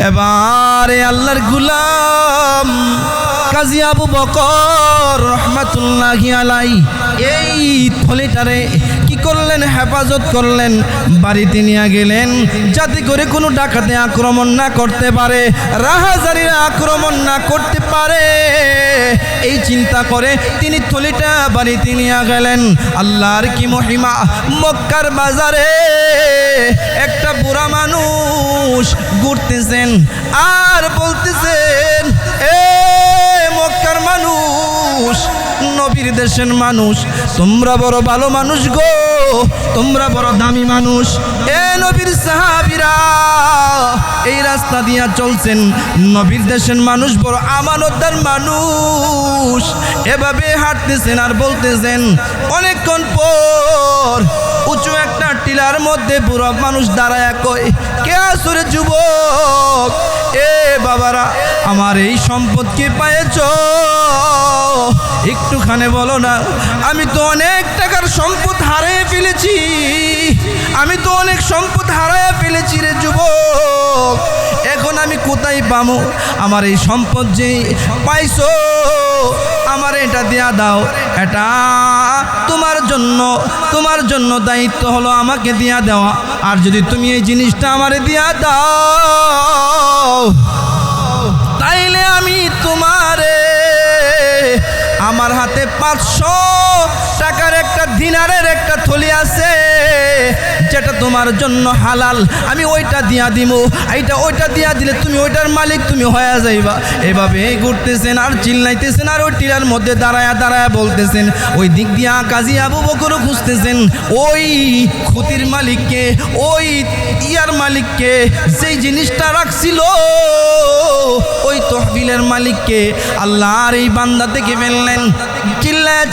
এবারে আল্লাহর গোলাম কাজী আবু বকর রহমাতুল্লাহি আলাইহি এই থলিটারে কি করলেন, হেফাজত করলেন, বাড়িতে নিয়ে গেলেন যাতে করে কোনো ডাকাতে আক্রমণ না করতে পারে, রাহাজারিরা আক্রমণ না করতে পারে। এই চিন্তা করে তিনি থলিটা বাড়িতে নিয়ে গেলেন। আল্লাহর কি মহিমা, মক্কার বাজারে একটা বুড়া মানুষ ঘুরতেছেন আর বলতেছেন, এ মক্কার মানুষ, নবীর দেশের মানুষ, তোমরা বড় ভালো মানুষ গো, তোমরা বড় দামি মানুষ। এ নবীর সাহাবীরা এই রাস্তা দিয়া চলছেন, নবীর দেশের মানুষ বড় আমানতদার মানুষ। এভাবে হাঁটতেছেন আর বলতেছেন। অনেকক্ষণ পর উঁচু একটা টিলার মধ্যে বুড়ো মানুষ দাঁড়ায় কয়, কে আসরে যুবক, এ বাবারা আমার এই সম্পদ কি পাইছ, একটুখানে বলো না। আমি তো অনেক টাকার সম্পদ হারিয়ে ফেলেছি, আমি তো অনেক সম্পদ হারিয়ে ফেলেছি রে যুবক, এখন আমি কোথায় পাবো? আমার এই সম্পদ যে পাইছো আমার এটা দিয়া দাও, এটা তোমার জন্য দায়িত্ব হলো আমাকে দিয়া দেওয়া। আর যদি তুমি এই জিনিসটা আমারে দিয়া দাও তাইলে আমি তোমারে আমার হাতে 500 টাকার একটা দিনারের একটা থলি আছে যেটা তোমার জন্য হালাল, আমি ওইটা দিয়া দিব। এইটা ওইটা দিয়া দিলে তুমি ওইটার মালিক তুমি হয়ে যাইবা। এভাবে ঘুরতেছেন আর চিল্লাইতেছেন আর ওই টিলার মধ্যে দাঁড়ায়া দাঁড়ায়া বলতেছেন। ওই দিক দিয়া কাজী আবু বকরও খুঁজতেছেন ওই খুতির মালিককে, ওই ইয়ার মালিককে, যেই জিনিসটা রাখছিল ওই তহবিলের মালিককে। আল্লাহর এই বান্দা থেকে ফেললেন।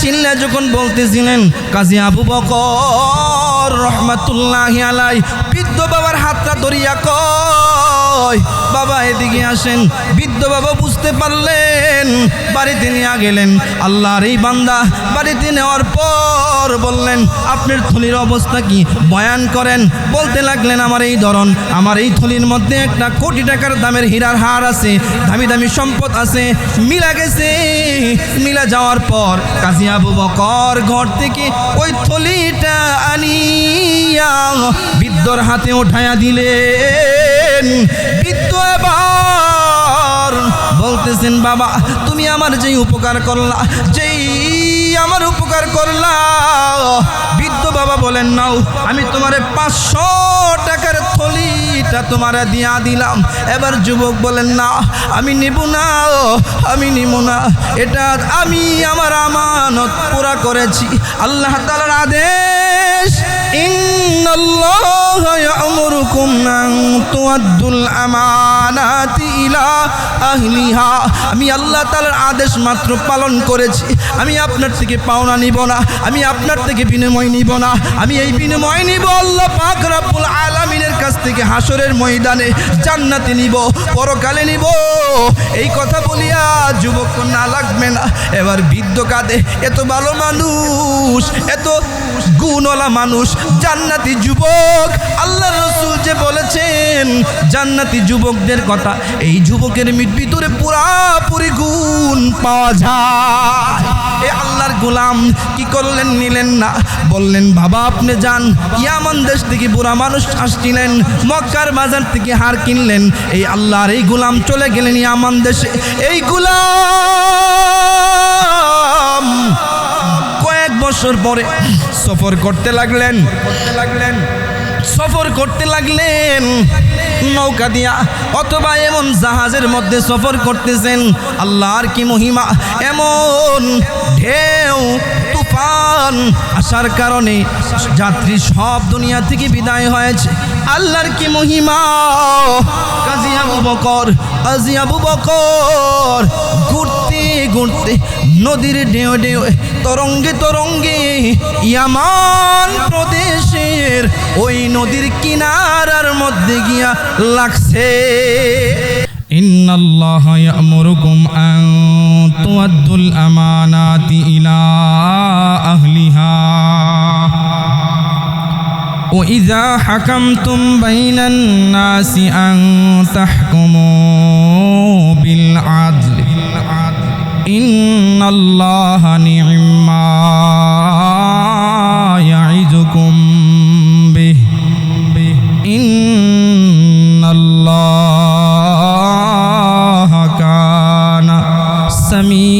চিল্লা যখন বলতেছিলেন, কাজী আবু বকর রহমাতুল্লাহি আলাইহি বৃদ্ধ বাবার হাতটা ধরিয়া কয়, বাবা এদিকে আসেন। বৃদ্ধ বাবা বুঝতে পারলেন, বাড়িতে নিয়ে গেলেন। আল্লাহর এই বান্দা বাড়িতে নেওয়ার পর বললেন, আপনার থলির অবস্থা কি বয়ান করেন। বলতে লাগলেন, আমার এই ধরন, আমার এই থলির মধ্যে 1 কোটি টাকার দামের হীরার হার আছে, দামি দামি সম্পদ আছে। মিলা গেছে। মিলা যাওয়ার পর কাজী আবু বকর ঘর থেকে ওই থলিটা আনিয়া বৃদ্ধর হাতে উঠায়া দিলেন। বৃদ্ধ এবার বলতেছেন, বাবা তুমি আমার যেই উপকার করলা, আমার উপকার করলা। বৃদ্ধ বাবা বলেন, নাও আমি তোমারে 500 টাকার থলিটা তোমারে দিয়া দিলাম। এবার যুবক বলেন, না আমি নিব না, আমি নিব না, এটা আমি আমার আমানত পুরা করেছি। আল্লাহ তাআলার আদেশ, ইন্নাল্লাহা ইয়া'মুরুকুম আন তুআদ্দুল আমানাতি ইলা আহলিহা। আমি আল্লাহ তাআলার আদেশ মাত্র পালন করেছি। আমি আপনার থেকে পাওনা নিব না, আমি আপনার থেকে বিনিময় নিব না। আমি এই বিনিময় নিব আল্লাহ পাক রব্বুল আলামিনের কাছ থেকে হাসরের ময়দানে, জান্নাতে নিব, পরকালে নিব। এই কথা বলিয়া যুবক না লাগবে না। এবার বৃদ্ধ কাঁদে, এত ভালো মানুষ, এত গুণওয়ালা মানুষ, জান্নাতি যুবক, আল্লাহর রাসূল যে বলেছেন জান্নাতি যুবকদের কথা, এই যুবকের ভিতরে পুরাপুরি গুণ পাওয়া যায়। এই আল্লাহর গোলাম কি করলেন, নিলেন না, বললেন, বাবা আপনি যান। ইয়ামান দেশ থেকে বুড়া মানুষ আসছিলেন, মক্কার বাজার থেকে হার কিনলেন। এই আল্লাহর এই গোলাম চলে গেলেন ইয়ামান দেশে। এই গোলাম কয়েক বছর পরে সফর করতে লাগলেন নৌকা দিয়া অথবা এমন জাহাজের মধ্যে সফর করতেছেন। আল্লাহর কি মহিমা, এমন ঢেউ তুফান আসার কারণে যাত্রী সব দুনিয়া থেকে বিদায় হয়েছে। আল্লাহর কি মহিমা। কাজী আবু বকর ঘুরতে নদীর ঢেউ তরঙ্গে ইয়ামান প্রদেশের ওই নদীর কিনারার মধ্যে গিয়া লাগছে। ইন্নাল্লাহা ইয়া'মুরুকুম আন তুআদ্দুল আমানাতি ইলা আহলিহা وإذا حكمتم بين الناس أن تحكموا بالعدل إن الله نعم ما يعظكم به إن الله كان سميعا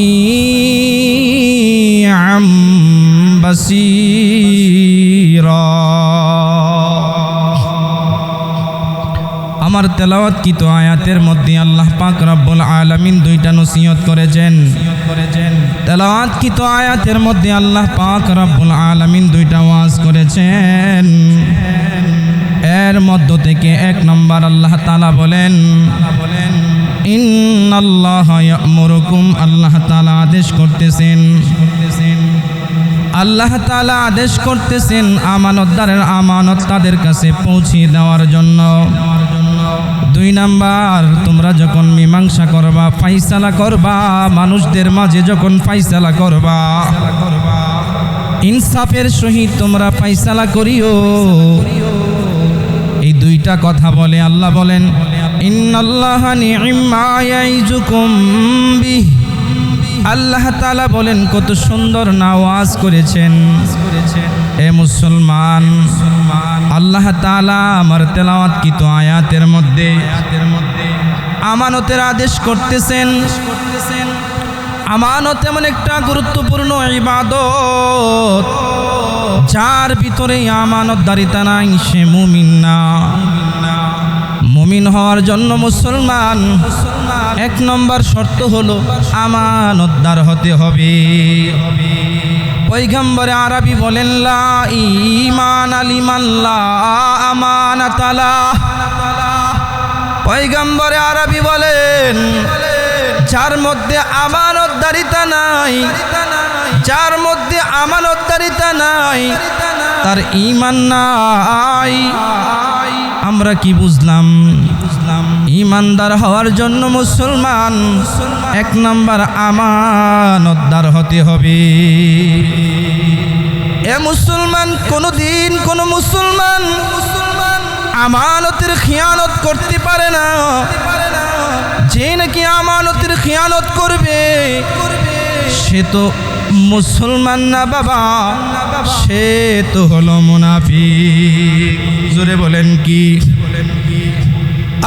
بصيرا আমার তেলাওয়াতকৃত আয়াতের মধ্যে আল্লাহ পাক রব্বুল আলামিন দুইটা নসিহত করেছেন। তেলাওয়াতকৃত আয়াতের মধ্যে আল্লাহ পাক রব্বুল আলামিন দুইটা ওয়াজ করেছেন। এর মধ্য থেকে এক নম্বর আল্লাহ তাআলা বলেন ইন্নাল্লাহা ইয়া'মুরুকুম, আল্লাহ তাআলা আদেশ করতেছেন, আল্লাহ তাআলা আদেশ করতেছেন আমানতদারের আমানত তাদের কাছে পৌঁছে দেওয়ার জন্য। দুই নাম্বার, তোমরা যখন মীমাংসা করবা, ফাইসালা করবা, মানুষদের মাঝে যখন ফাইসালা করবা, ইনসাফের সহিত তোমরা ফাইসালা করিও। এই দুইটা কথা বলে আল্লাহ বলেন ইন্নাল্লাহা নি'মা ইয়াইজুকুম বিহ। আল্লাহ তাআলা বলেন কত সুন্দর নাওয়াজ করেছেন। এ মুসলমান, আল্লাহ তাআলা আমার তেলাওয়াতকৃত আয়াতের মধ্যে আমানতের আদেশ করতেছেন। আমানত এমন একটা গুরুত্বপূর্ণ ইবাদত, যার ভিতরে আমানতদারিতা নাই সে মুমিন না। মুমিন হওয়ার জন্য মুসলমান এক নম্বর শর্ত হলো আমানতদার হতে হবে। পয়গম্বরে আরবি বলেন লা ঈমান লিমান লা আমানাত লা। পয়গম্বরে আরবি বলেন যার মধ্যে আমানতদারিতা নাই, যার মধ্যে আমানতদারিতা নাই তার ঈমান নাই। আমরা কি বুঝলাম? ঈমানদার হওয়ার জন্য মুসলমান এক নাম্বার আমানতদার হতে হবে। এ মুসলমান, কোনদিন কোন মুসলমান আমানতের খিয়ানত করতে পারে না। যে নাকি আমানতের খিয়ানত করবে সে তো মুসলমান না বাবা, সে তো হলো মুনাফিক। জোরে বলেন কি?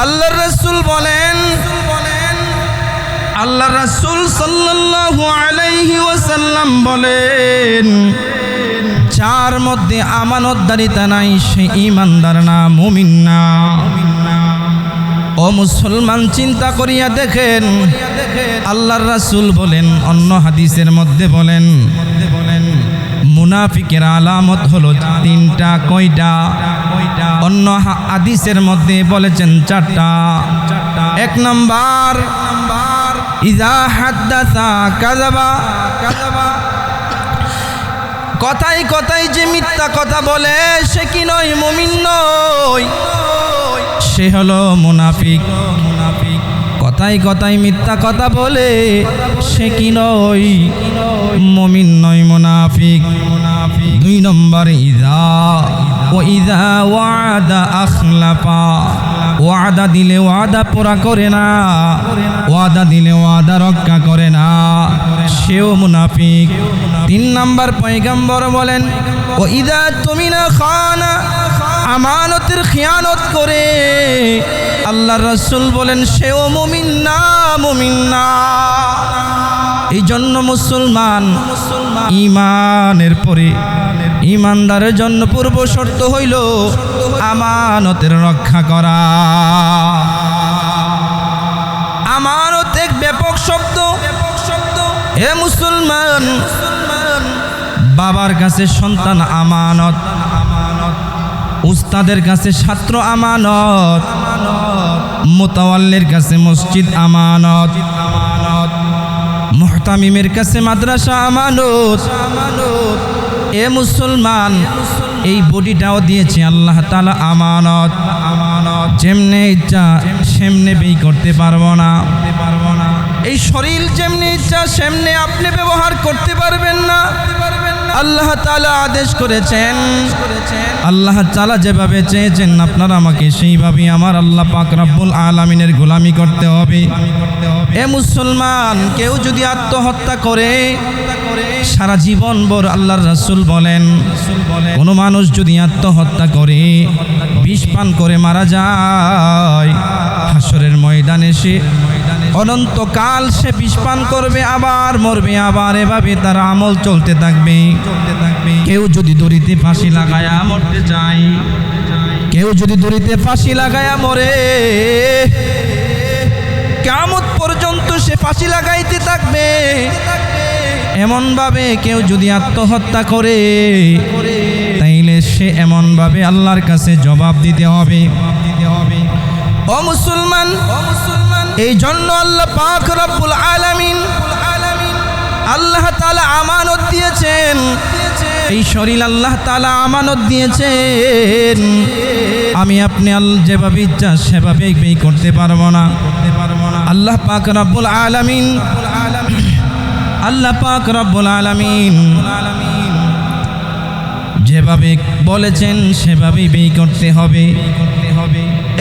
আল্লাহর রাসূল বলেন, আল্লাহর রাসূল সাল্লাল্লাহু আলাইহি ওয়াসাল্লাম বলেন যার মধ্যে আমানতদারিতা নাই সে ঈমানদার না, মুমিন না। ও মুসলমান, চিন্তা করিয়া দেখেন, আল্লাহর রাসূল বলেন অন্য হাদিসের মধ্যে বলেন মুনাফিকের আলামত হলো তিনটা। কয়টা? অন্য হাদিসের মধ্যে বলেছেন চারটা। এক নাম্বার ইযা হাদাসা কাযাবা। কথাই কথাই যে মিথ্যা কথা বলে সে কি নয় মুমিন নয়, সে হলো মুনাফিক। কথাই কথাই মিথ্যা কথা বলে সে কি নয় মুমিন নয়, মুনাফিক। দুই নম্বর ইযা ওয়াদা আখলাফা। ওয়াদা দিলে ওয়াদা পুরা করে না, ওয়াদা দিলে ওয়াদা রক্ষা করে না, সেও মুনাফিক। তিন নম্বর পয়গম্বর বলেন ও ইযা তুমিনা খানা, আমানতের খিয়ানত করে। আল্লাহর রাসূল বলেন সেও মুমিন না, মুমিন না। এই জন্য মুসলমান ঈমানের পরে ঈমানদারের জন্য পূর্ব শর্ত হইল আমানতের রক্ষা করা। আমানত এক ব্যাপক শব্দ। হে মুসলমান, বাবার কাছে সন্তান আমানত, উস্তাদের কাছে ছাত্র আমানত, মুতাওয়াল্লির কাছে মসজিদ আমানত, মুহতামিমের কাছে মাদ্রাসা আমানত। এ মুসলমান, এই বডিটাও দিয়েছে আল্লাহ তাআলা আমানত। যেমনে ইচ্ছা সেমনে ব্যয় করতে পারবো না। এই শরীর যেমনি ইচ্ছা সেমনে আপনি ব্যবহার করতে পারবেন না। আল্লাহ তাআলা আদেশ করেছেন, আল্লাহ তাআলা যেভাবে চেয়েছেন আপনারা আমাকে সেইভাবে আমার আল্লাহ পাক রব্বুল আলামিনের গোলামি করতে হবে। এ মুসলমান, কেউ যদি আত্মহত্যা করে সারা জীবন ভর আল্লাহর রাসূল বলেন, কোনো মানুষ যদি আত্মহত্যা করে বিষ পান করে মারা যায়, হাসরের ময়দানে সে অনন্তকাল সে বিষ পান করবে, আবার মরবে, আবার এভাবে তার আমল চলতে থাকবে। কেউ যদি দড়িতে ফাঁসি লাগায়া মরতে চায়, কেউ যদি দড়িতে ফাঁসি লাগায়া মরে, কিয়ামত পর্যন্ত সে ফাঁসি লাগাইতে থাকবে। এমনভাবে কেউ যদি আত্মহত্যা করে তাইলে সে এমনভাবে আল্লাহর কাছে জবাব দিতে হবে। ও মুসলমান, এই জন্য আল্লাহ পাক রব্বুল আলামিন আল্লাহ তাআলা আমানত দিয়েছেন, এই শরীর আল্লাহ তাআলা আমানত দিয়েছেন। আমি আপনি যেভাবে ইচ্ছা সেভাবে ব্যয় করতে পারবো না। আল্লাহ পাক রব্বুল আলামিন যেভাবে বলেছেন সেভাবেই ব্যয় করতে হবে।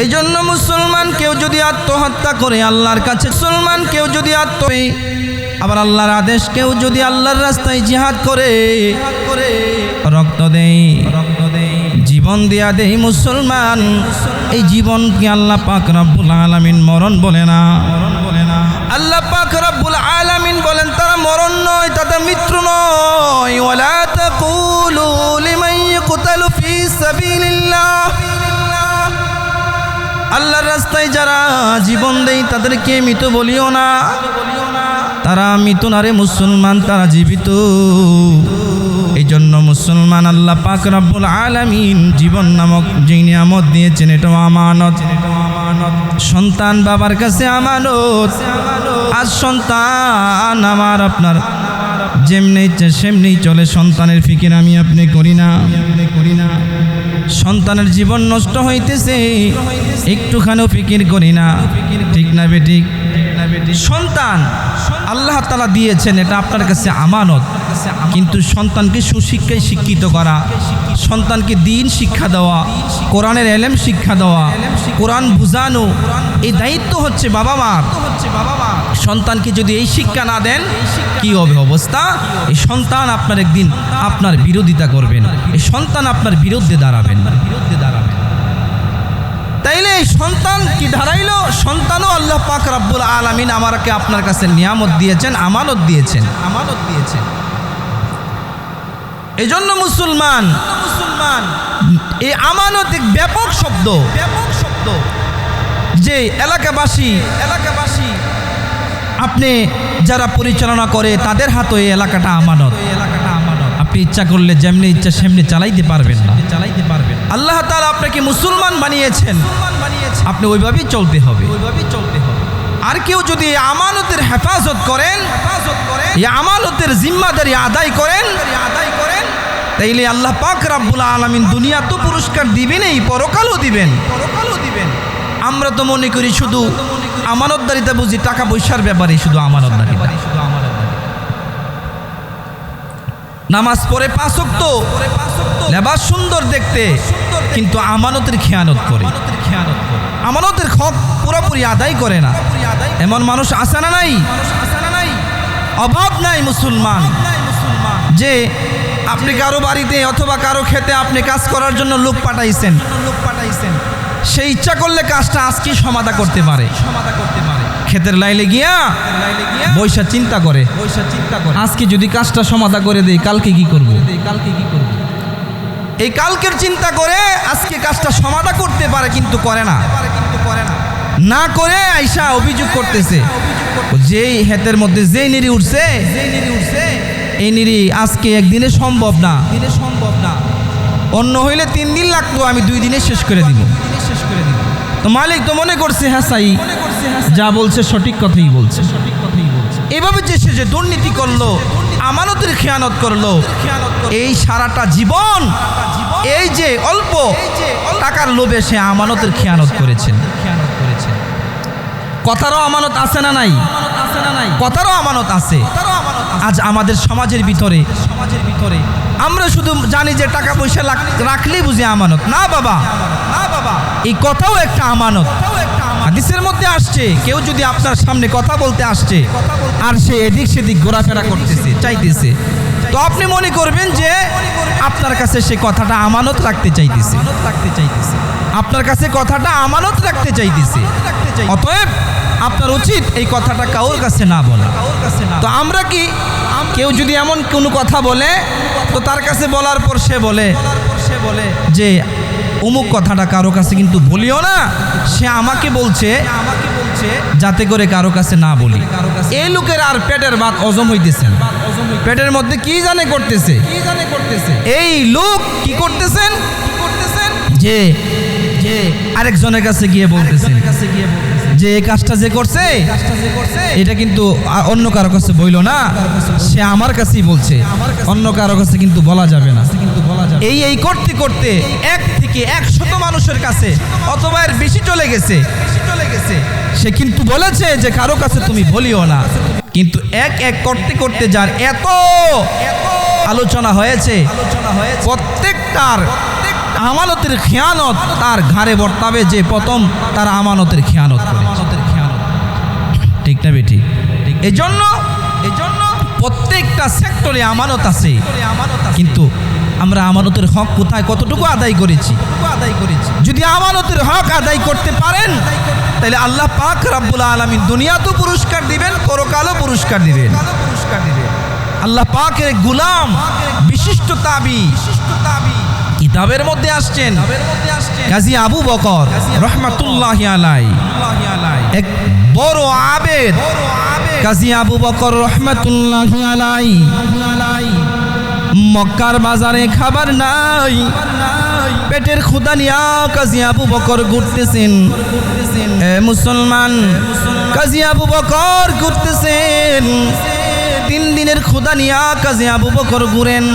এই জন্য মুসলমান কেউ যদি আত্মহত্যা করে আল্লাহর কাছে, মুসলমান কেউ যদি আবার আল্লাহর আদেশ, কেউ যদি আল্লাহর রাস্তায় জিহাদ করে রক্ত দেয়, জীবন দিয়া দেয় মুসলমান, এই জীবনকে আল্লাহ পাক রব্বুল আলামিন মরণ বলে না। আল্লাহ পাক রব্বুল আলামিন বলেন তারা মরণ নয়, তাদের মৃত্যু নয়। ওয়ালা তাকুলু লিমান ইয়াকতালু ফি সাবিলিল্লাহ, আল্লাহর রাস্তায় যারা জীবন দেয় তাদেরকে মৃত বলিও না। তারা মৃত না রে মুসলমান, তারা জীবিত। এই জন্য মুসলমান আল্লাহ পাক রব্বুল আলামিন জীবন নামক যে নিয়ামত দিয়েছেন, এটা আমানত। সন্তান বাবার কাছে আমানত। আজ সন্তান আমার আপনার যেমনি ইচ্ছে সেমনি চলে, সন্তানের ফিকির আমি আপনি করি না। সন্তানের জীবন নষ্ট হইতেছে, একটুখানিও ফিকির করি না। ঠিক না বেঠিক? সন্তান আল্লাহ তাআলা দিয়েছেন, এটা আপনার কাছে আমানত। কিন্তু সন্তানকে সুশিক্ষায় শিক্ষিত করা, সন্তানকে দ্বীন শিক্ষা দেওয়া, কোরআনের এলেম শিক্ষা দেওয়া, কোরআন বুঝানো, এই দায়িত্ব হচ্ছে বাবা মার। সন্তানকে যদি এই শিক্ষা না দেন কি হবে অবস্থা? এই সন্তান আপনার একদিন আপনার বিরোধিতা করবেন, এই সন্তান আপনার বিরুদ্ধে দাঁড়াবেন। তাইলে এই সন্তান কি দাঁড়াইলো? সন্তানও আল্লাহ পাক রব্বুল আলামিন আমাকে আপনার কাছে নিয়ামত দিয়েছেন, আমানত দিয়েছেন। এই জন্য মুসলমান এই আমানত এক ব্যাপক শব্দ, যে এলাকাবাসী আপনি যারা পরিচালনা করে তাদের হাতে এই এলাকাটা আমানত। আপনি ইচ্ছা করলে যেমনি ইচ্ছা সেমনি চালাইতে পারবেন না। আল্লাহ তাআলা আপনাকে মুসলমান বানিয়েছেন, আপনি ওইভাবেই চলতে হবে। আর কেউ যদি আমানতের হেফাজত করেন, এই আমানতের জিম্মাদারি আদায় করেন, তাইলে আল্লাহ পাক রব্বুল আলামিন দুনিয়া তো পুরস্কার দিবেনই, পরকালও দিবেন। আমরা তো মনে করি শুধু আমানতদারিতা বুঝি টাকা পয়সার ব্যাপারে, শুধু আমানতদারিতা। নামাজ পড়ে 5 ওয়াক্ত, লেবাস সুন্দর দেখতে, কিন্তু আমানতের খেয়ানত করে, আমানতের হক পুরোপুরি আদায় করে না। এমন মানুষ আছে না নাই? অভাব নাই মুসলমান, যে আপনি কারো বাড়িতে অথবা কারো খেতে আপনি কাজ করার জন্য লোক পাঠাইছেন, সে ইচ্ছা করলে কাজটা আজকে সমাধা করতে পারে। ক্ষেতের লাইলে গিয়া বৈশা চিন্তা করে, আজকে যদি কাজটা সমাধা করে দেই কালকে কি করব। এই কালকের চিন্তা করে আজকে কাজটা সমাধা করতে পারে, কিন্তু করে না। না করে আইসা অভিযোগ করতেছে, যেই ক্ষেতের মধ্যে যেই নিরি উঠছে, এই নিরি আজকে একদিনে সম্ভব না। অন্য হইলে 3 দিন লাগতো, আমি 2 দিনে শেষ করে দিব। তো মালিক তো মনে করছে হ্যাঁ সাই যা বলছে সঠিক কথাই বলছে। এইভাবে যে সে যে দুর্নীতি করলো, আমানতের খেয়ানত করলো, এই সারাটা জীবন এই যে অল্প টাকার লোভে সে আমানতের খেয়ানত করেছেন। কথারও আমানত আছে না নাই? কথারও আমানত আছে। আজ আমাদের সমাজের ভিতরে আমরা শুধু জানি যে টাকা পয়সা রাখলেই বুঝি আমানত। না বাবা, না বাবা, এই কথাও একটা আমানত। হাদিসের মধ্যে আসছে, কেউ যদি আপনার সামনে কথা বলতে আসছে আর সে এদিক সেদিক ঘোরাফেরা করতেছে, চাইতেছে, তো আপনি মনে করবেন যে আপনার কাছে সে কথাটা আমানত রাখতে চাইতেছে, আপনার কাছে কথাটা আমানত রাখতে চাইতেছে। অতএব আপনার উচিত এই কথাটা কারোর কাছে না বলা। তো আমরা কি, কেউ যদি এমন কোনো কথা বলে তো তার কাছে বলার পর সে বলে যে অমুক কথাটা কারো কাছে কিন্তু বলিও না, সে আমাকে বলছে যাতে করে কারো কাছে না বলি। এই লোকের আর পেটের ভাত হজম হইতেছেন, পেটের মধ্যে কি জানে করতেছে। এই লোক কি করতেছেন যে আরেকজনের কাছে গিয়ে বলতেছেন যে এই কাজটা যে করছে এটা কিন্তু অন্য কারো কাছে বইল না, সে আমার কাছেই বলছে, অন্য কারো কাছে কিন্তু বলা যাবে না। এই করতে করতে 1 থেকে 100 মানুষের কাছে অথবা এর বেশি চলে গেছে। সে কিন্তু বলেছে যে কারো কাছে তুমি বলিও না, কিন্তু এক করতে করতে যার এত আলোচনা হয়েছে, প্রত্যেকটার আমানতের খেয়ানত তার ঘাড়ে বর্তাবে, যে প্রথম তার আমানতের খেয়ানত করে। ঠিক না বেটি? এই জন্য প্রত্যেকটা সেক্টরে আমানত আছে, কিন্তু আমরা আমানতের হক কোথায় কতটুকু আদায় করেছি? যদি আমানতের হক আদায় করতে পারেন তাহলে আল্লাহ পাক রব্বুল আলামিন দুনিয়াতেও পুরস্কার দিবেন, পরকালও পুরস্কার দিবেন। আল্লাহ পাকের গোলাম বিশিষ্ট তাবি কিতাবের মধ্যে আসছেন গাজী আবু বকর রহমাতুল্লাহি আলাইহি, এক বড় আবেদ গাজী আবু বকর রহমাতুল্লাহি আলাইহি। মক্কার বাজারে খাবার নাই, পেটের ক্ষুধা নিয়া গাজী আবু বকর ঘুরতেছেন। মুসলমান, গাজী আবু বকর ঘুরতেছেন, 3 দিনের ক্ষুধা নিয়া গাজী আবু বকর ঘুরেন।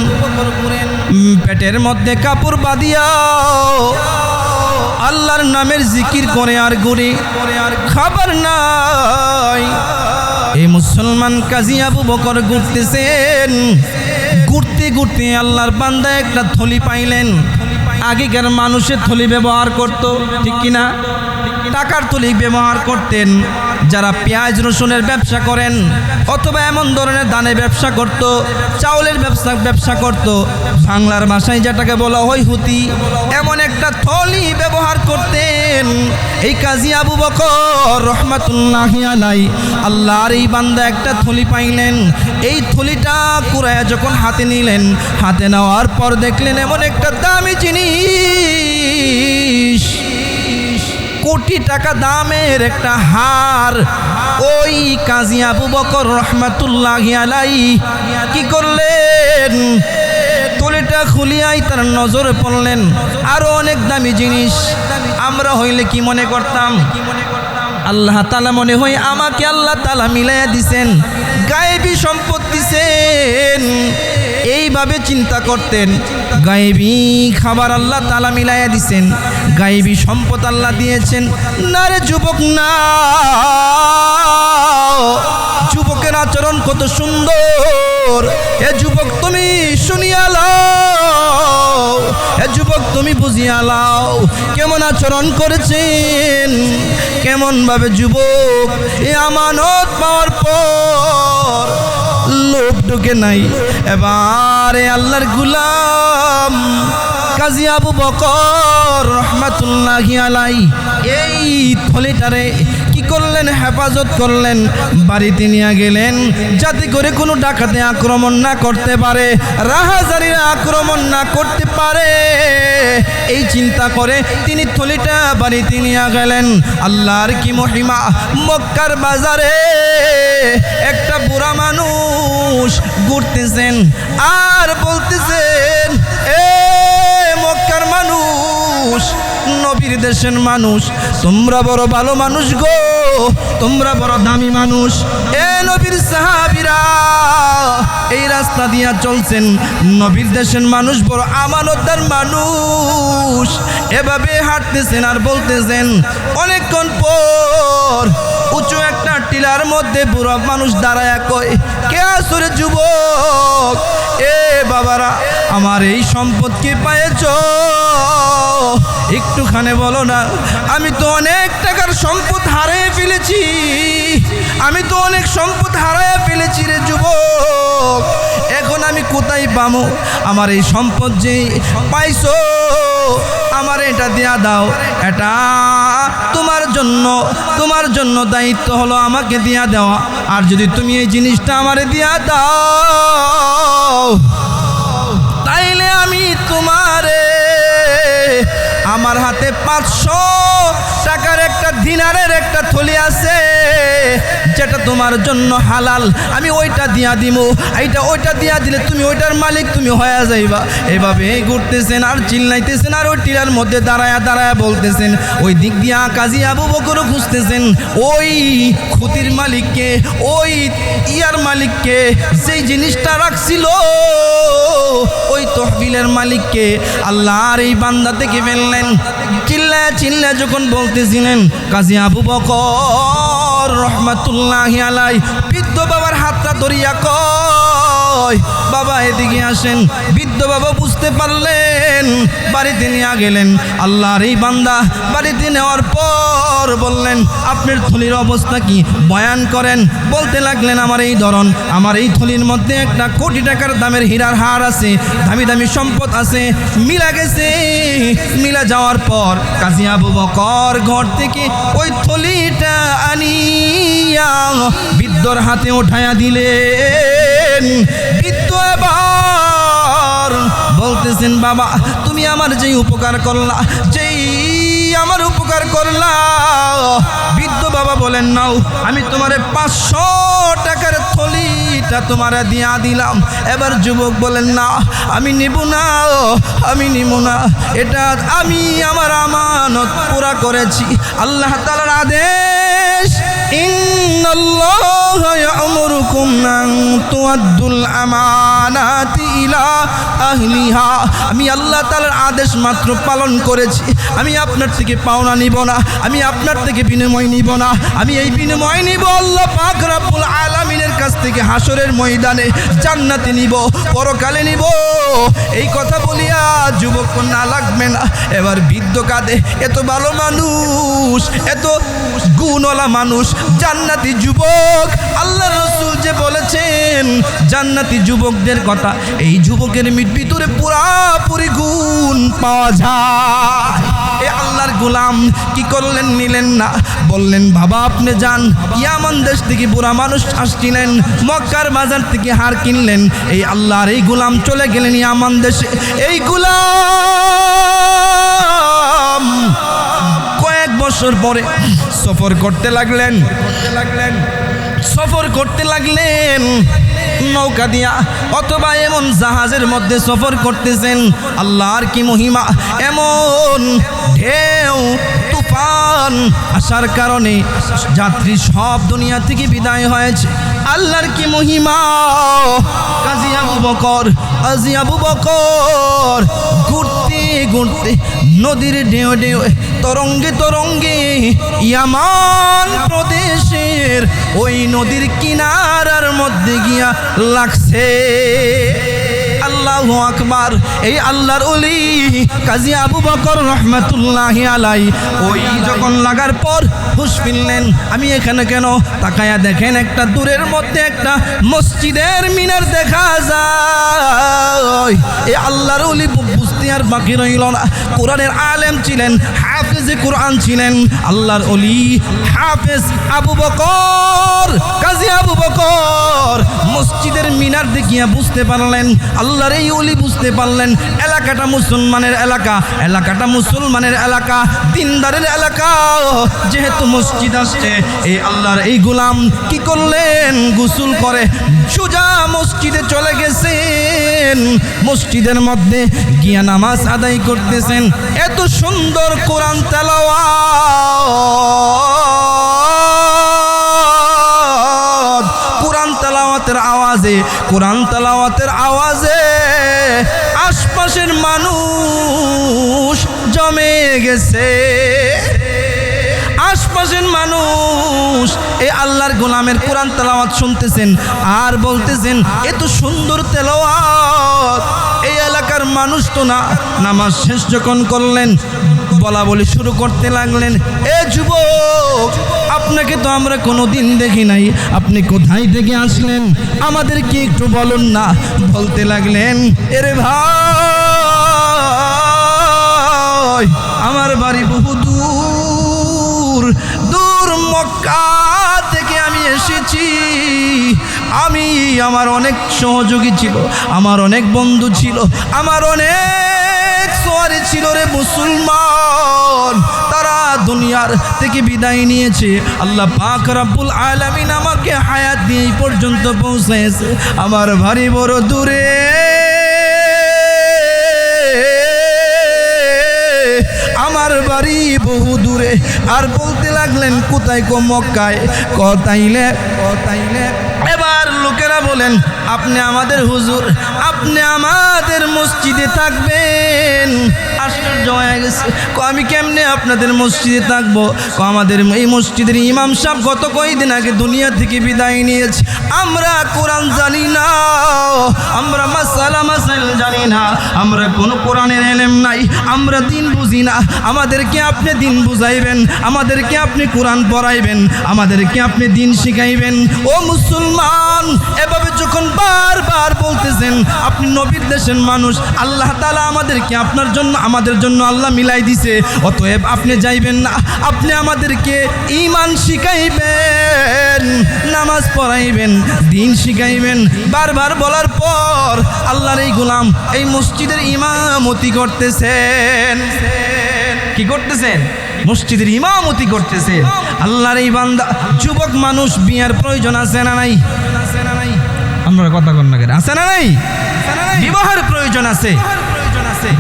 পেটের মধ্যে কাপড় বাঁধিয়া আল্লাহর নামের জিকির করে আর ঘুরে, খাবার নাই। এই মুসলমান গাজী আবু বকর ঘুরতেছেন, ঘুরতে ঘুরতে আল্লাহর বান্দা একটা থলি পাইলেন। আগেকার মানুষের থলি ব্যবহার করত, ঠিক কিনা? টাকার থলি ব্যবহার করতেন। যারা পেঁয়াজ রসুনের ব্যবসা করেন অথবা এমন ধরনের ধানের ব্যবসা করত, চাউলের ব্যবসা করত, বাংলার ভাষায় যেটাকে বলা হয় হুতি, এমন একটা থলি ব্যবহার করতেন। এই গাজী আবু বকর রহমাতুল্লাহি আলাইহি আল্লাহর এই বান্দা একটা থলি পাইলেন। এই থলিটা কুরায়া যখন হাতে নিলেন, হাতে নেওয়ার পর দেখলেন এমন একটা দামি জিনিস, কোটি টাকা দামের একটা হার। ওই গাজী আবু বকর রহমাতুল্লাহি আলাইহি কি করলেন? থলিটা খুলিয়াই তার নজরে পড়লেন আরো অনেক দামি জিনিস। আমরা হইলে কি মনে করতাম? আল্লাহ তাআলা মনে হয় আমাকে আল্লাহ তাআলা মিলাইয়া দিছেন, গায়েবী সম্পদ দিছেন, এইভাবে চিন্তা করতেন। গায়েবী খাবার আল্লাহ তাআলা মিলাইয়া দিছেন, গায়েবী সম্পদ আল্লাহ দিয়েছেন। না রে যুবক, না, যুবকের আচরণ কত সুন্দর। এ যুবক তুমি শুনিয়া লাও, এ যুবক তুমি বুঝিয়া লাও কেমন আচরণ করেছেন, কেমন ভাবে যুবক এ আমানত পাওয়ার পর লোভ ঢুকে নাই। এবারে আল্লাহর গোলাম গাজী আবু বকর রহমাতুল্লাহি আলাইহি এই থলিটারে কি করলেন? হেফাজত করলেন, বাড়িতে নিয়ে গেলেন যাতে করে কোনো ডাকাতে আক্রমণ না করতে পারে, রাহাজারিরা আক্রমণ না করতে পারে। এই চিন্তা করে তিনি থলিটা বাড়িতে নিয়ে গেলেন। আল্লাহর কি মহিমা! মক্কার বাজারে একটা বুড়া মানুষ ঘুরতেছেন আর বলতেছেন, এ মক্কার মানুষ, নবীর দেশের মানুষ, তোমরা বড় ভালো মানুষ গো, তোমরা বড় দামি মানুষ। এ নবীর সাহাবীরা এই রাস্তা দিয়া চলছেন, নবীর দেশের মানুষ বড় আমানতদার মানুষ। এভাবে হাঁটতেছেন আর বলতেছেন। অনেকক্ষণ পর উঁচু একটা টিলার মধ্যে বুড়ো মানুষ দাঁড়ায়া কয়, কে আসরে যুবক? এ বাবারা, আমার এই সম্পদ কি পাইছ? একটুখানে বলো না। আমি তো অনেক টাকার সম্পদ হারিয়ে ফেলেছি, আমি তো অনেক সম্পদ হারিয়ে ফেলেছি রে যুবক। এখন আমি কোথায় পাবো? আমার এই সম্পদ যে পাইছো, আমার এটা দিয়া দাও। এটা তোমার জন্য দায়িত্ব হলো আমাকে দিয়া দেওয়া। আর যদি তুমি এই জিনিসটা আমারে দিয়া দাও, তাইলে আমি তোমারে আমার হাতে 500 টাকার একটা দিনারের একটা থলি আছে, যেটা তোমার জন্য হালাল, আমি ওইটা দিয়া দিব। ওইটা দিয়া দিলে তুমি ওইটার মালিক তুমি হয়ে যাইবা। এভাবে ঘুরতেছেন আর চিল্লাইতেছেন, আর ওই টিলার মধ্যে দাঁড়ায়া বলতেছেন। ওই দিক দিয়া কাজী আবু বকরও খুঁজতেছেন ওই খুঁতির মালিককে, ওই ইয়ার মালিককে, যেই জিনিসটা রাখছিল ওই তহবিলের মালিককে। আল্লাহর এই বান্দা থেকে ফেললেন। চিল্লা যখন বলতেছিলেন, কাজী আবু বকর রহমাতুল্লাহি আলাইহি বৃদ্ধ বাবার হাতটা ধরিয়া কয়, বাবা এদিকে আসেন। বৃদ্ধ বাবা বুঝতে পারলেন, বাড়িতে নিয়ে গেলেন। আল্লাহর এই বান্দা বাড়িতে নেওয়ার পর বললেন, আপনার থলির অবস্থা কি বয়ান করেন। বলতে লাগলেন, আমার এই ধরন, আমার এই থলির মধ্যে 1 কোটি টাকার দামের হীরার হার আছে, দামি দামি সম্পদ আছে। মিলা গেছে। মিলা যাওয়ার পর কাজী আবু বকর ঘর থেকে ওই থলিটা আনিয়া বৃদ্ধর হাতে উঠায়া দিলেন। বৃদ্ধ এবার বলতেছেন, বাবা তুমি আমার যেই উপকার করলা, বৃদ্ধ বাবা বলেন, নাও আমি তোমারে 500 টাকার থলিটা তোমারে দিয়া দিলাম। এবার যুবক বলেন, না আমি নিব না, এটা আমি আমার আমানত পুরা করেছি। আল্লাহ তাআলার আদেশ, ইন্নাল্লাহা ইয়া'মুরুকুম আন তুআদ্দুল আমানাতি ইলা আহলিহা। আমি আল্লাহ তাআলার আদেশ মাত্র পালন করেছি। আমি আপনার থেকে পাওনা নিব না, আমি আপনার থেকে বিনিময় নিব না। আমি এই বিনিময় নিব আল্লাহ পাক রব্বুল আলামিনের কাছ থেকে হাসরের ময়দানে, জান্নাতে নিব, পরকালে নিব। এই কথা বলিয়া যুবক না লাগবে না। এবার বৃদ্ধ কাঁদে, এত ভালো মানুষ, এত গুণওয়ালা মানুষ, জান্নাতি যুবক। আল্লাহ রাসূল যে বলেছেন জান্নাতি যুবকদের কথা, এই যুবকের ভিতরে পুরাপুরি গুণ পাওয়া যায়। এই আল্লাহর গোলাম কি করলেন? নিলেন না, বললেন, বাবা আপনি যান। ইয়ামান দেশ থেকে বুড়া মানুষ আসছিলেন, মক্কার বাজার থেকে হার কিনলেন। এই আল্লাহর এই গোলাম চলে গেলেন ইয়ামান দেশে। এই গোলাম কয়েক বছর পরে সফর করতে লাগলেন নৌকা দিয়া, অথবা এমন জাহাজের মধ্যে সফর করতেছেন। আল্লাহর কি মহিমা! এমন ঢেউ তুফান আসার কারণে যাত্রী সব দুনিয়া থেকে বিদায় হয়েছে। আল্লাহর কি মহিমা! কাজী আবু বকর ঘুরতে নদীর ঢেউ তরঙ্গে ইয়ামান প্রদেশের ওই নদীর কিনারার মধ্যে গিয়া লাগছে। আল্লাহু আকবার! এই আল্লাহর ওলি কাজী আবু বকর রহমাতুল্লাহি আলাইহি ওই যখন লাগার পর হুঁশ ফিরলেন, আমি এখানে কেন? তাকায়া দেখেন একটা দূরের মধ্যে একটা মসজিদের মিনার দেখা যায়। এই আল্লাহর ওলি বুঝতে আর বাকি রইল না। কোরআনের আলেম ছিলেন, হাফেজে কোরআন ছিলেন। আল্লাহর ওলি হাফেজ আবু বকর, কাজী আবু বকর মসজিদের মিনার দেখিয়া বুঝতে পারলেন, আল্লাহর এই ওলি বুঝতে পারলেন এলাকাটা মুসলমানের এলাকা, দিনদারের এলাকা। যেহেতু মসজিদ আসছে, এই আল্লাহর এই গোলাম কি করলেন? গোসল করে সোজা মসজিদে চলে গেছেন। মসজিদের মধ্যে গিয়া নামাজ আদায় করতেছেন। এত সুন্দর কোরআন তেলাওয়াত, কোরআন তেলাওয়াতের আওয়াজে আশপাশের মানুষ জমে গেছে। আশেপাশের মানুষ এই আল্লাহর গোলামের কোরআন তেলাওয়াত শুনতেছেন আর বলতেছেন এত সুন্দর তেলাওয়াত। এই এলাকার মানুষ তো না নামাজ শেষ যখন করলেন বলা বলি শুরু করতে লাগলেন, এ যুবক আপনাকে তো আমরা কোনোদিন দেখি নাই, আপনি কোথায় থেকে আসলেন আমাদেরকে একটু বলুন না। বলতে লাগলেন, এরে ভাই আমার বাড়ি বহু দূর দূর, মক্কা থেকে আমি এসেছি। আমার অনেক সহযোগী ছিল, আমার অনেক বন্ধু ছিল, আমার অনেক সোয়ারি ছিল রে মুসলমান, তারা দুনিয়ার থেকে বিদায় নিয়েছে। আল্লাহ পাক রব্বুল আলামিন আমাকে হায়াত দিয়ে এই পর্যন্ত পৌঁছেছে। আমার ভারী বড় দূরে, আমার বাড়ি বহু দূরে। আর বলতে লাগলেন কোথায়? কো মক্কায়। তাইলে এবার লোকেরা বলেন, আপনি আমাদের হুজুর, আপনি আমাদের মসজিদে থাকবেন। আশ্চর্য হয়ে গেছে। আমি কেমনে আপনাদের মসজিদে থাকবো? আমাদের এই মসজিদের ইমাম সাহেব গত কয়েকদিন আগে দুনিয়া থেকে বিদায় নিয়েছে। আমরা কোরআন জানি না, আমরা মাসাইল জানি না, আমরা কোনো কোরআনের ইলম নাই, আমরা দিন বুঝি না। আমাদেরকে আপনি দিন বুঝাইবেন, আমাদেরকে আপনি কোরআন পড়াইবেন, আমাদেরকে আপনি দিন শিখাইবেন। ও মুসলমান, এভাবে যখন বারবার বলতেছেন, আপনি নবীর দেশের মানুষ, আল্লাহ তাআলা আমাদেরকে আপনার জন্য আমাদের জন্য আল্লাহ মিলাই দিছে, অতএব আপনি যাইবেন না, আপনি আমাদেরকে ঈমান শিখাইবেন, নামাজ পড়াইবেন, দিন শিখাইবেন। বারবার বলার পর আল্লাহর এই গোলাম এই মসজিদের ইমামতি করতেছেন। কি করতেছেন? মসজিদের ইমামতি করতেছেন। আল্লাহর এই বান্দা যুবক মানুষ, বিয়ার প্রয়োজন আছে না নাই? আপনারা কথা কন না কেন? আছে না নাই? বিবাহের প্রয়োজন আছে।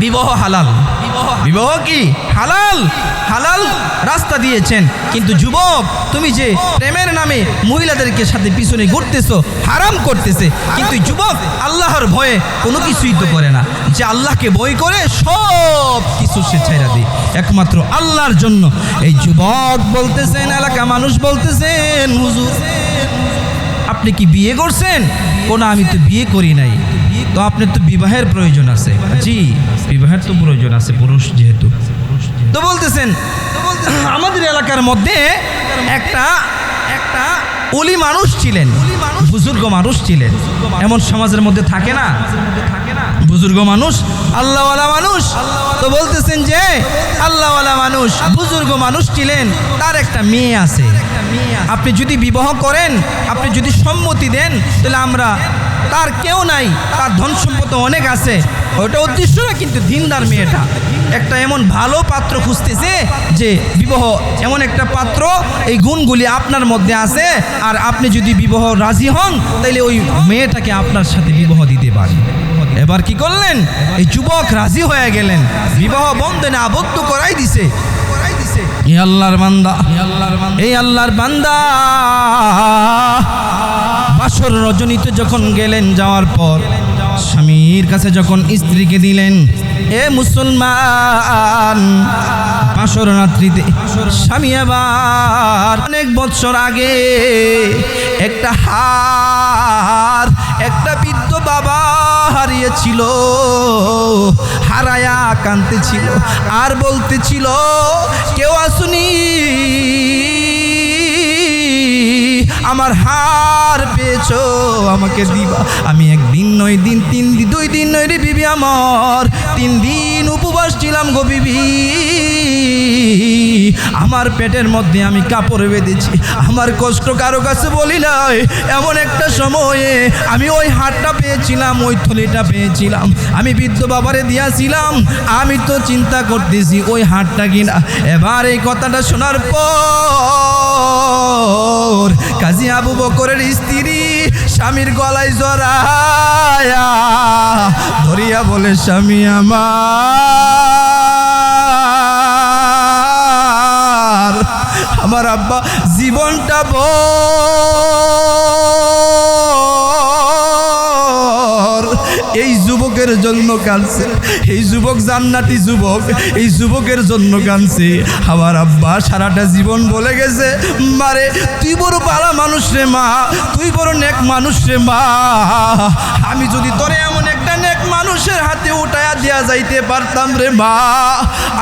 বিবাহ হালাল, বিবাহ কি হালাল? হালাল রাস্তা দিয়েছেন, কিন্তু যুবক তুমি যে প্রেমের নামে মহিলাদেরকে সাথে পিছনে ঘুরতেছো, হারাম করতেছে। কিন্তু যুবক আল্লাহর ভয়ে কোনো কিছুই তো করে না, যে আল্লাহকে ভয় করে সব কিছু সে ছেড়ে দেয় একমাত্র আল্লাহর জন্য। এই যুবক বলতেছেন, এলাকা মানুষ বলতেছেন, হুজুর আপনি কি বিয়ে করছেন? কোন আমি তো বিয়ে করি নাই। তো আপনার তো বিবাহের প্রয়োজন আছে। জি, বিবাহের তো প্রয়োজন আছে, পুরুষ যেহেতু। তো বলতেছেন আমাদের এলাকার মধ্যে একটা ওলি মানুষ ছিলেন, বুজুর্গ মানুষ ছিলেন। এমন সমাজের মধ্যে থাকে না? বুজুর্গ মানুষ, আল্লাহওয়ালা মানুষ। তো বলতেছেন যে আল্লাহওয়ালা মানুষ, বুজুর্গ মানুষ ছিলেন, তার একটা মেয়ে আছে। আপনি যদি বিবাহ করেন, আপনি যদি সম্মতি দেন, তাহলে আমরা, তার কেউ নাই, তার ধন সম্পদ অনেক আছে, ওইটা উদ্দেশ্য না, কিন্তু দিনদার মেয়েটা একটা এমন ভালো পাত্র খুঁজতেছে যে বিবাহ এমন একটা পাত্র, এই গুণগুলি আপনার মধ্যে আছে, আর আপনি যদি বিবাহ রাজি হন তাইলে ওই মেয়েটাকে আপনার সাথে বিবাহ দিতে পারেন। এবার কি করলেন? এই যুবক রাজি হয়ে গেলেন, বিবাহ বন্ধনে আবদ্ধ করাই দিছে। এই আল্লাহর বান্দা, এই আল্লাহর বান্দা বাসর রজনীতে যখন গেলেন, যাওয়ার পর স্বামীর কাছে যখন স্ত্রীকে দিলেন, এ মুসলমান, বাসর রাত্রিতে স্বামী আবার অনেক বছর আগে একটা হার, একটা বৃদ্ধ বাবা হারিয়েছিল, হারায়া কাঁদতেছিল আর বলতেছিল, কেউ আসুনি, আমার হার পেয়েছো, আমাকে দিবা। আমি একদিন নয় দিন, 3 দিন, 2 দিন নয় রে বিবি, আমার 3 দিন উপবাস ছিলাম গো বিবি। আমার পেটের মধ্যে আমি কাপড় বেঁধেছি, আমার কষ্ট কারো কাছে বলি নাই। এমন একটা সময়ে আমি ওই হারটা পেয়েছিলাম, ওই থলিটা পেয়েছিলাম, আমি বৃদ্ধ বাবারে দিয়েছিলাম। আমি তো চিন্তা করতেছি ওই হারটা কিনা। এবার এই কথাটা শোনার পর কাজী আবু বকরের স্ত্রী স্বামীর গলায় জড়ায়া ধরিয়া বলে, স্বামী আমার আব্বা জীবনটা ভর এই যুবকের জন্য কাঁদছে, এই যুবক জান্নাতি যুবক, এই যুবকের জন্য কাঁদছে। আমার আব্বা সারাটা জীবন বলে গেছে, মারে তুই বড় ভালো মানুষ রে মা, তুই বড় নেক মানুষ রে মা, আমি যদি তোরে এমন একটা নেক মানুষের হাতে উঠায়া দেয়া যাইতে পারতাম রে মা,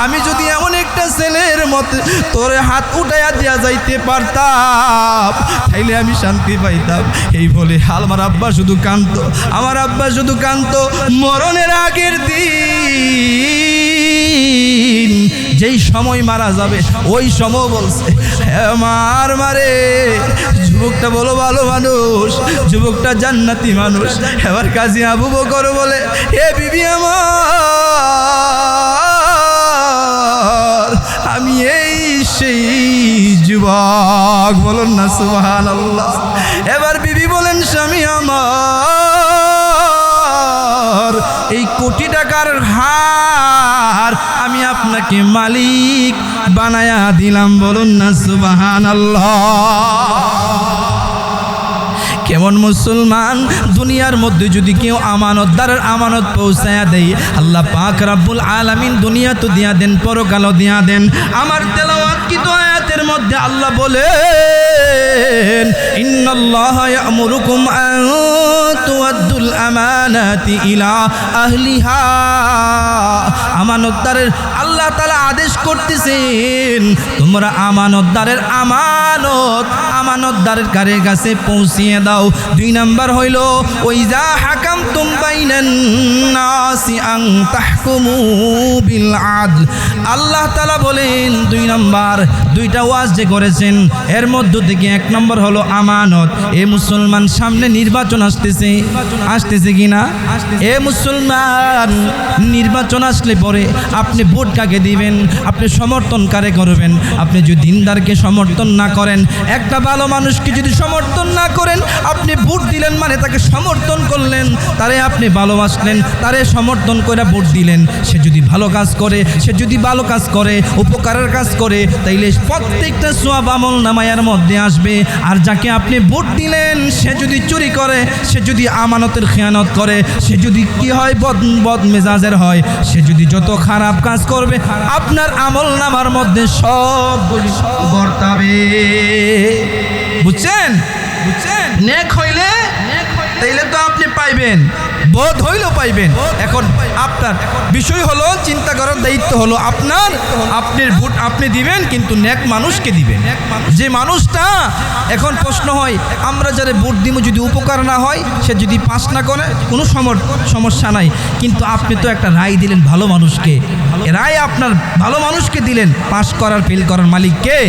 আমি যদি এমন একটা ছেলের মতো তোর হাত উঠায়া দেয়া যাইতে পারতাম, তাইলে আমি শান্তি পাইতাম। এই বলে আমার আব্বা শুধু কাঁদতো, আমার আব্বা শুধু কাঁদতো। মরণের আগের দিন যেই সময় মারা যাবে ওই সময় বলছে, আমার মারে যুবকটা বলো ভালো মানুষ, যুবকটা জান্নাতি মানুষ। এবার কাজী আবু বকর বলে, হে বিবি আমার, আমি এই সেই যুবক, বলুন না সুবহানাল্লাহ। এবার বিবি বলেন, স্বামী আমার, এই কোটি টাকার হার আমি আপনাকে মালিক বানায়া দিলাম, বলুন না সুবহানাল্লাহ। কেমন মুসলমান, দুনিয়ার মধ্যে যদি কেউ আমানতদারের আমানত পৌঁছায়া দেয়, আল্লাহ পাক রব্বুল আলামিন দুনিয়া তো দিয়া দেন, পরকালও দিয়া দেন। আমার তেলাওয়াত কি তো আয়াতের মধ্যে আল্লাহ বলেন, ইন্নাল্লাহা ইয়া'মুরুকুম আন তুআদ্দুল আমানাতি ইলা আহলিহা। আমানতদারের আল্লাহ তাআলা আদেশ করতেছেন, তোমরা আমানতদারের আমানতদারের কাছে পৌঁছিয়ে দাও। 2 নাম্বার হইল, ওইজা হাকামতুম বাইনান নাসি আন তাহকুমু বিল আদল। আল্লাহ তাআলা বলেন 2 নাম্বার, 2টা ওয়াজ যে করেছেন এর মধ্য থেকে 1 নম্বর হলো আমানত। এ মুসলমান, সামনে নির্বাচন আসতেছে কিনা? এ মুসলমান, নির্বাচন আসলে পরে আপনি ভোট কাকে দিবেন, আপনি সমর্থন কারে করবেন? আপনি যদি দিনদারকে সমর্থন না করেন, একটা ভালো মানুষকে যদি সমর্থন না করেন, আপনি ভোট দিলেন মানে তাকে সমর্থন করলেন, তারে আপনি ভালোবাসলেন, তারে সমর্থন করে ভোট দিলেন। সে যদি ভালো কাজ করে, সে যদি ভালো কাজ করে, উপকারের কাজ করে, তাইলে প্রত্যেকটা সওয়াব আমল নামায়ার মধ্যে আসবে। আর যাকে আপনি ভোট দিলেন, সে যদি চুরি করে, সে যদি আমানতের খেয়ানত করে, সে যদি কি হয় বদ মেজাজের হয়, সে যদি যত খারাপ কাজ করবে, আপনার আমল নামার মধ্যে সবগুলি বর্তাবে। বুঝছেন? নেক হইলে তাইলে তো আপনি পাইবেন, বোধ হইলেও পাইবেন। এখন আপনার বিষয় হলো, চিন্তা করার দায়িত্ব হলো আপনার, আপনার ভোট আপনি দিবেন, কিন্তু নেক মানুষকে দিবেন। যে মানুষটা, এখন প্রশ্ন হয়, আমরা যারা ভোট দিব যদি উপকার না হয়, সে যদি পাস না করে, কোনো সমস্যা নাই, কিন্তু আপনি তো একটা রায় দিলেন ভালো মানুষকে, রায় আপনার ভালো মানুষকে দিলেন, পাস করার ফেল করার মালিক কে?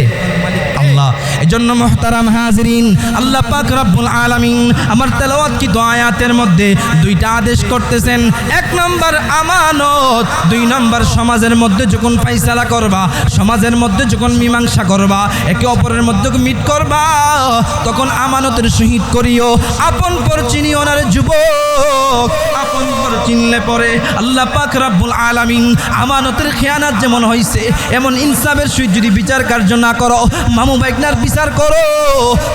আল্লাহ। এজন্য মুহতারাম হাজিরিন, আল্লাহ পাক রব্বুল আলামিন আমার তেলাওয়াত কি আয়াতের মধ্যে 2টা আদেশ করতেছেন। 1 নম্বর আমানত, 2 নম্বর সমাজের মধ্যে যখন ফাইসালা করবা, সমাজের মধ্যে যখন মীমাংসা করবা, একে অপরের মধ্যে মিট করবা, তখন আমানতের সহিত করিও। আপন পর চিনিও না রে যুবক, আপন পর চিনলে পরে আল্লাহ পাক রব্বুল আলামিন আমানতের খেয়ানত যেমন হইছে, এমন ইনসাফের সহিত যদি বিচার কার্য না করো, মামু বাইকনার বিচার করো,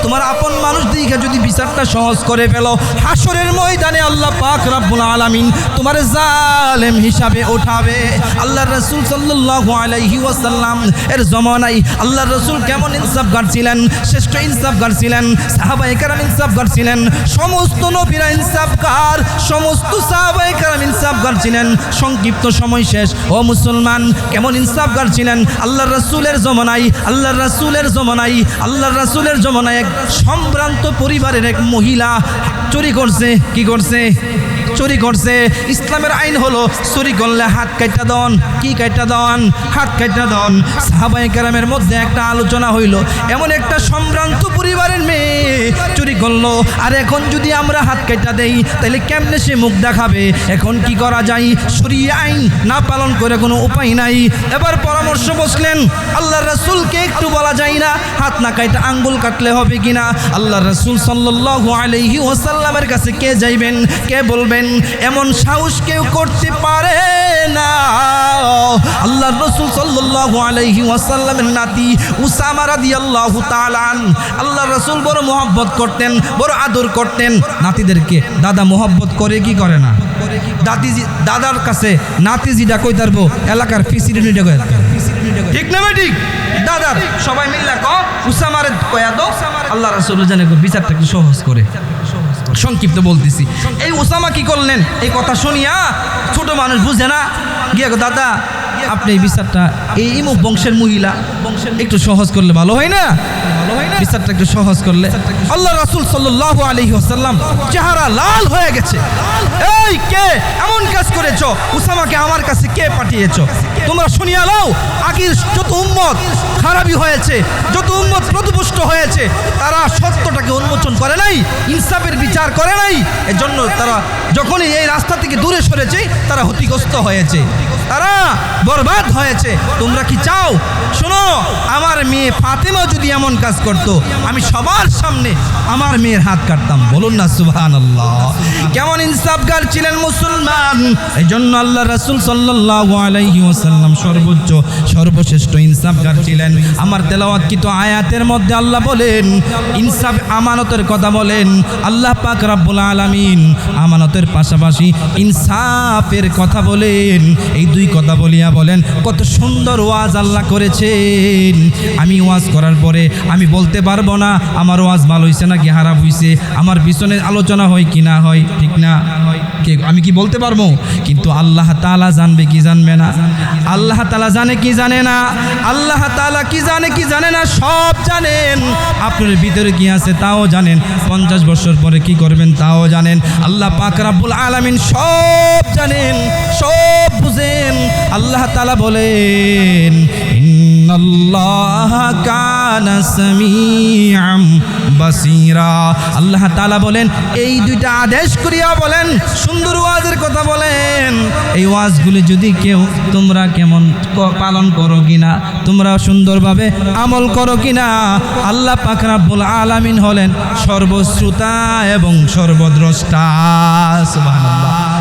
তোমার আপন মানুষ দিকে যদি বিচারটা সহজ করে ফেলো, হাসরের ময়দানে আল্লাহ পাক রব্বুল আলামিন তোমার জালেম হিসাবে উঠাবে। আল্লাহর রাসূল সাল্লাল্লাহু আলাইহি ওয়াসাল্লাম এর জমানায় আল্লাহর রাসূল কেমন ইনসাফগার ছিলেন, শ্রেষ্ঠ ইনসাফগার ছিলেন, সাহাবায়ে কেরাম ইনসাফগার ছিলেন, সমস্ত নবীরা ইনসাফগার, সমস্ত সাহাবায়ে কেরাম ইনসাফগার ছিলেন। সংক্ষিপ্ত সময় শেষ। ও মুসলমান, কেমন ইনসাফগার ছিলেন আল্লাহর রাসূলের জমানায়? আল্লাহর রাসূলের জমানায় এক সম্ভ্রান্ত পরিবারের এক মহিলা চুরি করছে। কি করছে? চুরি করছে। ইসলামের আইন হলো চুরি করলে হাত কাটা দেন। কি কাটা দেন? হাত কাটা দেন। সাহাবায়ে কেরামের মধ্যে একটা আলোচনা হইল, এমন একটা সম্ভ্রান্ত পরিবারের মেয়ে চুরি করলো, আর এখন যদি আমরা হাত কাটা দেই তাহলে কেমনে সে মুখ দেখাবে? এখন কি করা যায়? শরীয়ত আইন না পালন করে কোনো উপায় নাই। এবার পরামর্শ বসলেন, আল্লাহর রাসূলকে একটু বলা যায় না হাত না কাটা আঙ্গুল কাটলে হবে কিনা? আল্লাহর রাসূল সাল্লাল্লাহু আলাইহি ওয়াসাল্লামের কাছে কে যাইবেন, কে বলবেন? এমন সাহস কেউ করতে পারে না। আল্লাহর রাসূল সাল্লাল্লাহু আলাইহি ওয়াসাল্লামের নাতি উসামা রাদিয়াল্লাহু তাআলা আল্লাহর রাসূল বড় মহব্বত করতেন। বড় আদর করতেন। নাতিদেরকে দাদা মোহব্বত করে কি করে না? দাদার কাছে নাতি যেটা কই তারবো এলাকার ফিসিলিটিটা কই, ঠিক না ঠিক? দাদার সবাই মিল্লা ক উসামারে কয়া দো। আল্লাহ রাসূল জানে বিচারটা একটু সহজ করে সংক্ষিপ্ত বলতেছি। এই উসামা কি করলেন? এই কথা শুনিয়া ছোট মানুষ বুঝে না, গিয়া দাদা আপনি এই বিচারটা এই ইমুক বংশের মহিলা একটু সহজ করলে ভালো হয় না? বিচারটা একটু সহজ করলে। আল্লাহ রাসূল সাল্লাল্লাহু আলাইহি ওয়াসাল্লাম চেহারা লাল হয়ে গেছে। এই কে এমন কাজ করেছো? উসামাকে আমার কাছে কে পাঠিয়েছো? তোমরা শুনিয়া লও, আগের যত উম্মত খারাপি হয়েছে, যত উম্মত প্রতিপুষ্ট হয়েছে, তারা সত্যটাকে উন্মোচন করে নাই, ইনসাফের বিচার করে নাই। এজন্য তারা যখনই এই রাস্তা থেকে দূরে সরেছে তারা ক্ষতিগ্রস্ত হয়েছে, তারা বরবাদ হয়েছে। তোমরা কি চাও? শোনো, আমার মেয়ে ফাতেমা যদি এমন কাজ করত, আমি সবার সামনে আমার মেয়ের হাত কাটতাম। বলুন না সুবহানাল্লাহ। কেমন ইনসাফগার ছিলেন মুসলমান! এই জন্য আল্লাহ রাসূল সাল্লাল্লাহু আলাইহি ওয়াসাল্লাম সর্বোচ্চ সর্বশ্রেষ্ঠ ইনসাফগার ছিলেন। আমার তেলাওয়াতকৃত আয়াতের মধ্যে আল্লাহ বলেন ইনসাফ, আমানতের কথা বলেন। আল্লাহ পাক রব্বুল আলামিন আমানতের পাশাপাশি ইনসাফের কথা বলেন। এই দুই কথা বলিয়া বলেন কত সুন্দর ওয়াজ আল্লাহ করেছেন। আমি ওয়াজ করার পরে আমি বলতে পারবো না আমার ওয়াজ ভালো হয়েছে নাকি খারাপ হয়েছে, আমার পিছনে আলোচনা হয় কি না হয়, ঠিক না? আমি কি বলতে পারবো? কিন্তু আল্লাহ তাআলা জানবে কি জানবে না? আল্লাহ তাআলা জানে কি জানে না? আল্লাহ তাআলা কি জানে কি জানে না সব জানেন। আপনার ভিতরে কি আছে তাও জানেন, 50 বছর পরে কি করবেন তাও জানেন। আল্লাহ পাক রব্বুল আলামিন সব জানেন, সব বুঝেন। আল্লাহ তাআলা বলেন ইন্নাল্লাহা কানা সামিআম বাসীরা। আল্লাহ তাআলা বলেন এই দুইটা আদেশ করিয়া বলেন, সুন্দর ওয়াজের কথা বলেন। এই ওয়াজগুলি যদি কেউ তোমরা কেমন পালন করো কিনা, তোমরা সুন্দরভাবে আমল করো কিনা, আল্লাহ পাক রব্বুল আলামিন হলেন সর্বশ্রোতা এবং সর্বদ্রষ্টা। সুবহানাল্লাহ।